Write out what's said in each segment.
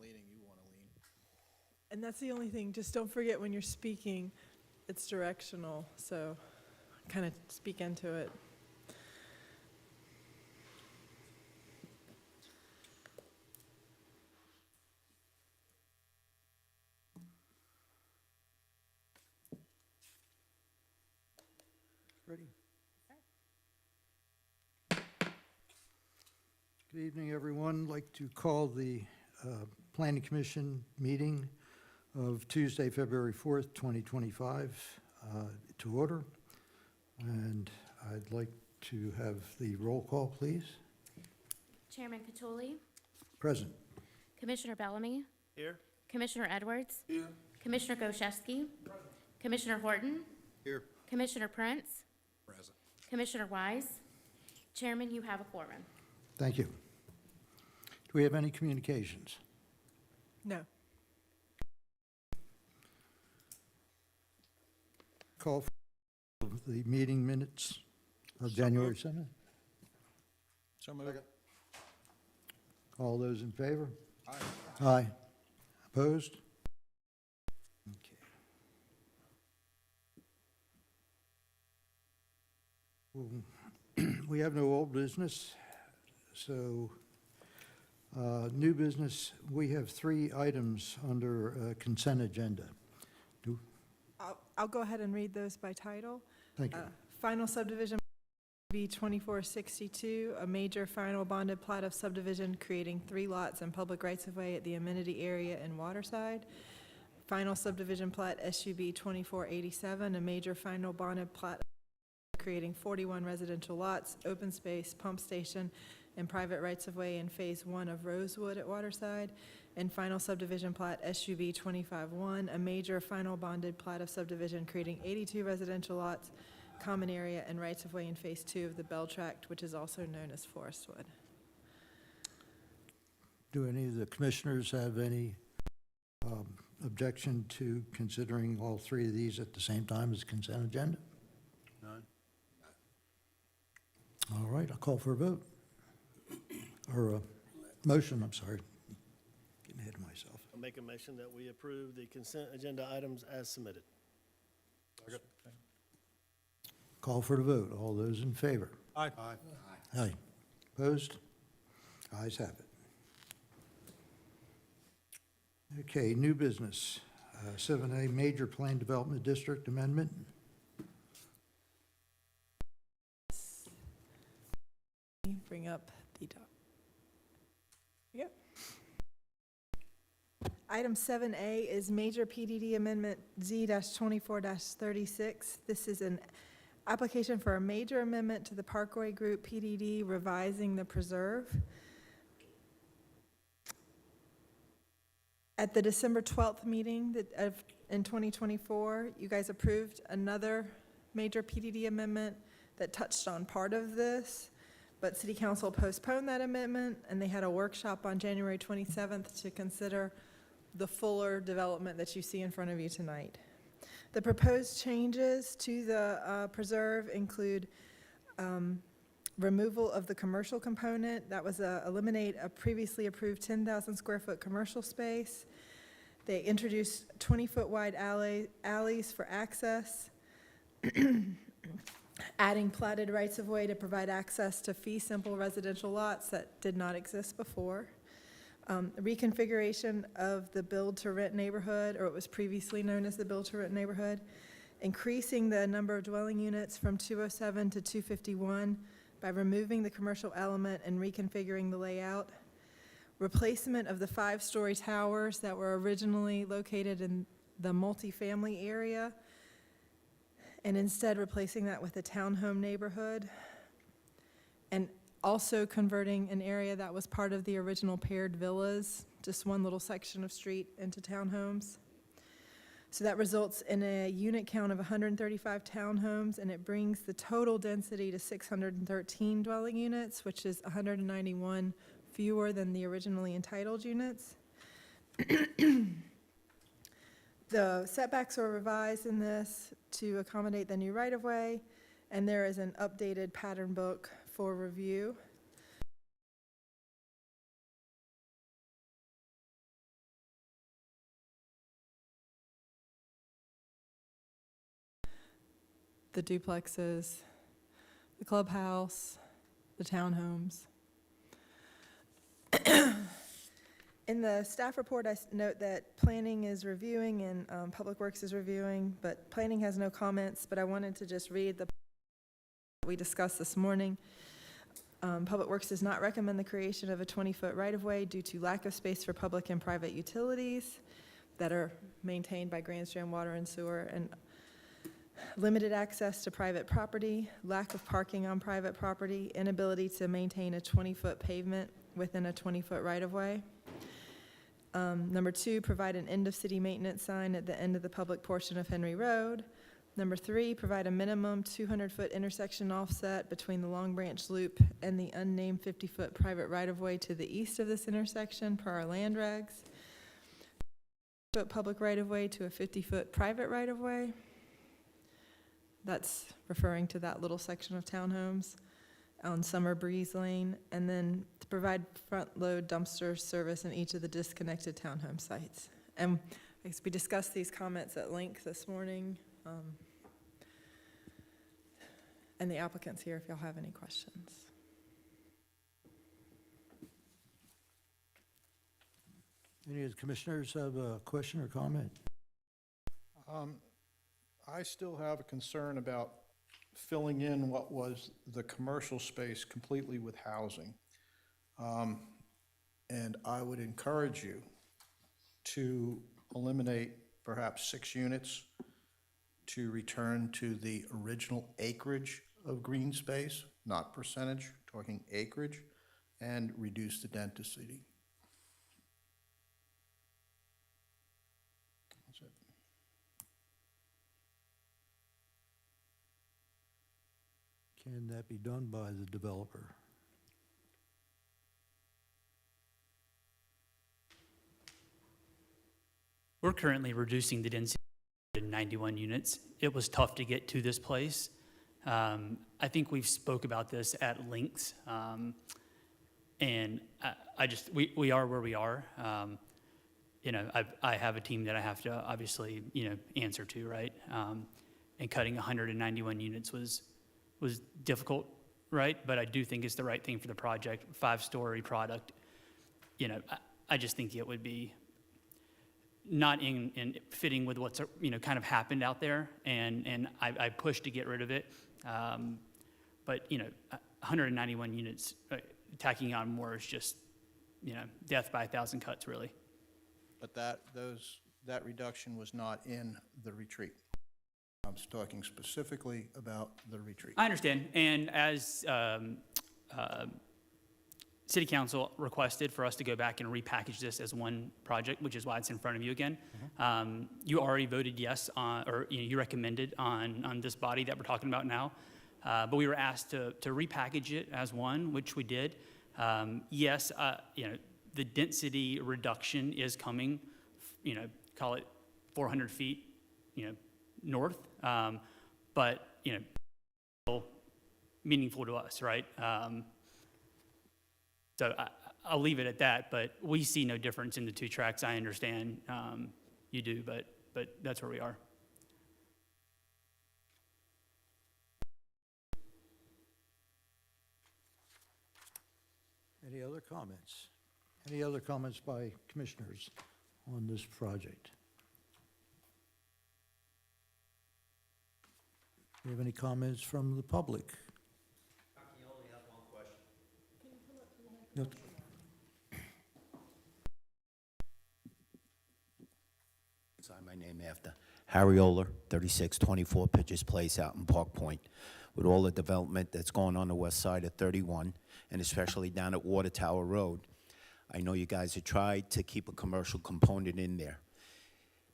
leaning you want to lean. And that's the only thing, just don't forget when you're speaking, it's directional, so kind of speak into it. Ready? Good evening, everyone. I'd like to call the Planning Commission meeting of Tuesday, February 4th, 2025 to order. And I'd like to have the roll call, please. Chairman Cattouli, Present. Commissioner Bellamy, Here? Commissioner Edwards, Here. Commissioner Goszewski, Commissioner Horton, Here. Commissioner Prince, Present. Commissioner Wise. Chairman, you have a quorum. Thank you. Do we have any communications? No. Call for the meeting minutes of January 7th. So moved. All those in favor? Aye. Aye. Opposed? Okay. We have no old business, so new business, we have 3 items under consent agenda. I'll go ahead and read those by title. Thank you. Final subdivision B 2462, a major final bonded plat of subdivision creating 3 lots and public rights-of-way at the amenity area in Waterside. Final subdivision plat SUB 2487, a major final bonded plat creating 41 residential lots, open space, pump station, and private rights-of-way in Phase 1 of Rosewood at Waterside. And final subdivision plat SUB 251, a major final bonded plat of subdivision creating 82 residential lots, common area, and rights-of-way in Phase 2 of the Bell Tract, which is also known as Forestwood. Do any of the commissioners have any objection to considering all 3 of these at the same time as consent agenda? None. All right, I'll call for a vote. Or a motion, I'm sorry. Getting ahead of myself. I'll make a motion that we approve the consent agenda items as submitted. Call for the vote. All those in favor? Aye. Aye. Opposed? Ayes have it. Okay, new business. 7A, Major Plan Development District Amendment. Bring up the doc. Yep. Item 7A is Major PDD Amendment Z-24-36. This is an application for a major amendment to the Parkway Group PDD revising the preserve. At the December 12th meeting in 2024, you guys approved another major PDD amendment that touched on part of this, but City Council postponed that amendment, and they had a workshop on January 27th to consider the fuller development that you see in front of you tonight. The proposed changes to the preserve include removal of the commercial component. That was eliminate a previously approved 10,000 square foot commercial space. They introduced 20-foot wide alleys for access, adding platted rights-of-way to provide access to fee-simple residential lots that did not exist before. Reconfiguration of the build-to-rent neighborhood, or what was previously known as the build-to-rent neighborhood, increasing the number of dwelling units from 207 to 251 by removing the commercial element and reconfiguring the layout. Replacement of the 5-story towers that were originally located in the multifamily area, and instead replacing that with a townhome neighborhood, and also converting an area that was part of the original paired villas, just one little section of street, into townhomes. So that results in a unit count of 135 townhomes, and it brings the total density to 613 dwelling units, which is 191 fewer than the originally entitled units. The setbacks are revised in this to accommodate the new right-of-way, and there is an updated pattern book for review. the duplexes, the clubhouse, the townhomes. In the staff report, I note that planning is reviewing and Public Works is reviewing, but planning has no comments, but I wanted to just read the we discussed this morning. Public Works does not recommend the creation of a 20-foot right-of-way due to lack of space for public and private utilities that are maintained by Grand Strand Water and Sewer, and limited access to private property, lack of parking on private property, inability to maintain a 20-foot pavement within a 20-foot right-of-way. Number 2, provide an end-of-city maintenance sign at the end of the public portion of Henry Road. Number 3, provide a minimum 200-foot intersection offset between the Long Branch Loop and the unnamed 50-foot private right-of-way to the east of this intersection per our land regs. Foot public right-of-way to a 50-foot private right-of-way. That's referring to that little section of townhomes on Summer Breeze Lane, and then to provide front-load dumpster service in each of the disconnected townhome sites. And I guess we discussed these comments at length this morning. And the applicant's here if y'all have any questions. Any of the commissioners have a question or comment? I still have a concern about filling in what was the commercial space completely with housing. And I would encourage you to eliminate perhaps 6 units to return to the original acreage of green space, not percentage, talking acreage, and reduce the density. That's it. Can that be done by the developer? We're currently reducing the density to 91 units. It was tough to get to this place. I think we've spoke about this at length, and we are where we are. I have a team that I have to obviously, answer to, right? And cutting 191 units was difficult, right? But I do think it's the right thing for the project, 5-story product. I just think it would be not in fitting with what's, kind of happened out there, and I pushed to get rid of it. But 191 units, tacking on more is just, death by 1,000 cuts, really. But that reduction was not in the retreat. I was talking specifically about the retreat. I understand, and as City Council requested for us to go back and repackage this as one project, which is why it's in front of you again. You already voted yes on, or you recommended on this body that we're talking about now, but we were asked to repackage it as one, which we did. Yes, the density reduction is coming, call it 400 feet, north, but still meaningful to us, right? So I'll leave it at that, but we see no difference in the 2 tracks. I understand you do, but that's where we are. Any other comments? Any other comments by commissioners on this project? Do you have any comments from the public? You only have one question. No. Sign my name after. Harry Oler, 3624 Pitchers Place out in Park Point. With all the development that's going on the west side of 31, and especially down at Water Tower Road, I know you guys have tried to keep a commercial component in there.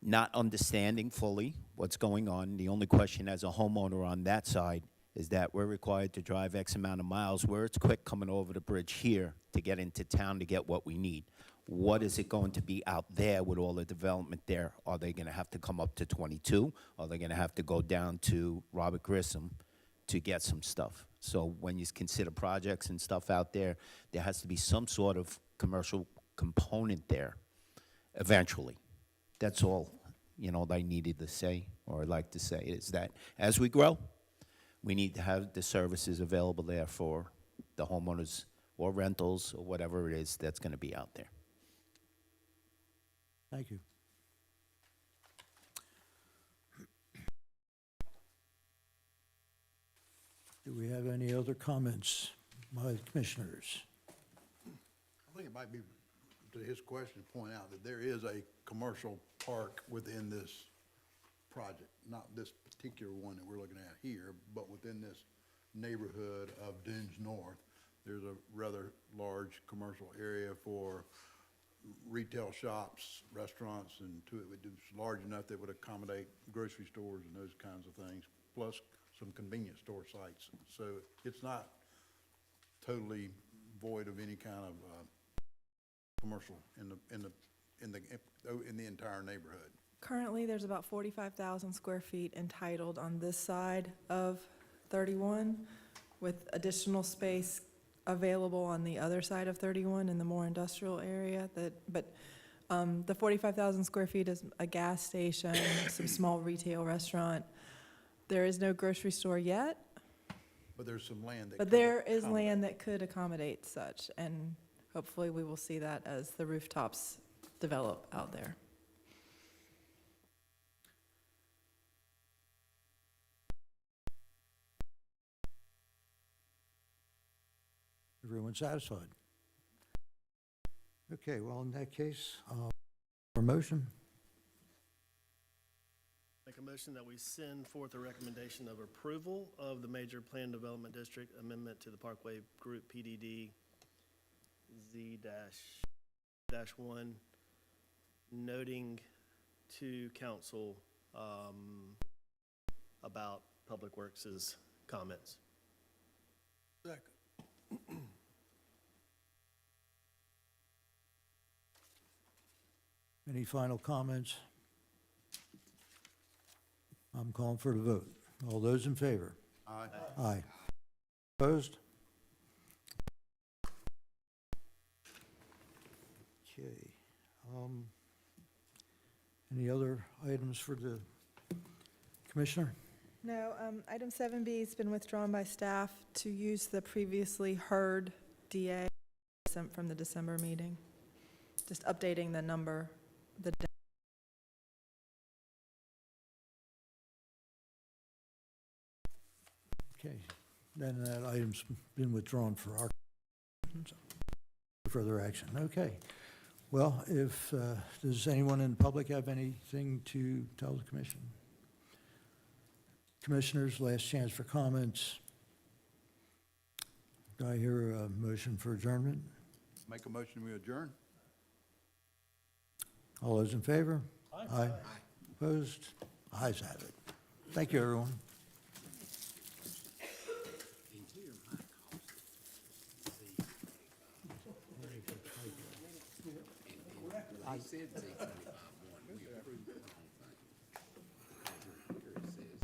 Not understanding fully what's going on. The only question as a homeowner on that side is that we're required to drive X amount of miles where it's quick coming over the bridge here to get into town to get what we need. What is it going to be out there with all the development there? Are they going to have to come up to 22? Are they going to have to go down to Robert Grissom to get some stuff? So when you consider projects and stuff out there, there has to be some sort of commercial component there eventually. That's all, that I needed to say, or I'd like to say, is that as we grow, we need to have the services available there for the homeowners or rentals or whatever it is that's going to be out there. Thank you. Do we have any other comments by the commissioners? I think it might be, to his question, to point out that there is a commercial park within this project, not this particular one that we're looking at here, but within this neighborhood of Dunes North. There's a rather large commercial area for retail shops, restaurants, and it's large enough that would accommodate grocery stores and those kinds of things, plus some convenience store sites. So it's not totally void of any kind of commercial in the entire neighborhood. Currently, there's about 45,000 square feet entitled on this side of 31, with additional space available on the other side of 31 in the more industrial area. But the 45,000 square feet is a gas station, some small retail restaurant. There is no grocery store yet, But there's some land that. but could there is accommodate. land that could accommodate such, and hopefully we will see that as the rooftops develop out there. Everyone satisfied? Okay, well, in that case, for motion, Make a motion that we send forth a recommendation of approval of the major plan development district amendment to the Parkway Group PDD Z-1, noting to council about Public Works' comments. Second. any final comments? I'm calling for the vote. All those in favor? Aye. Aye. Opposed? Okay. Any other items for the commissioner? No, item 7B has been withdrawn by staff to use the previously heard DA from the December meeting. Just updating the number, Okay, then that item's been withdrawn for our further action. Okay. Well, if, does anyone in the public have anything to tell the commission? Commissioners, last chance for comments. Do I hear a motion for adjournment? Make a motion, we adjourn? All those in favor? Aye. Opposed? Ayes have it. Thank you, everyone. I said 675 one, we approved it.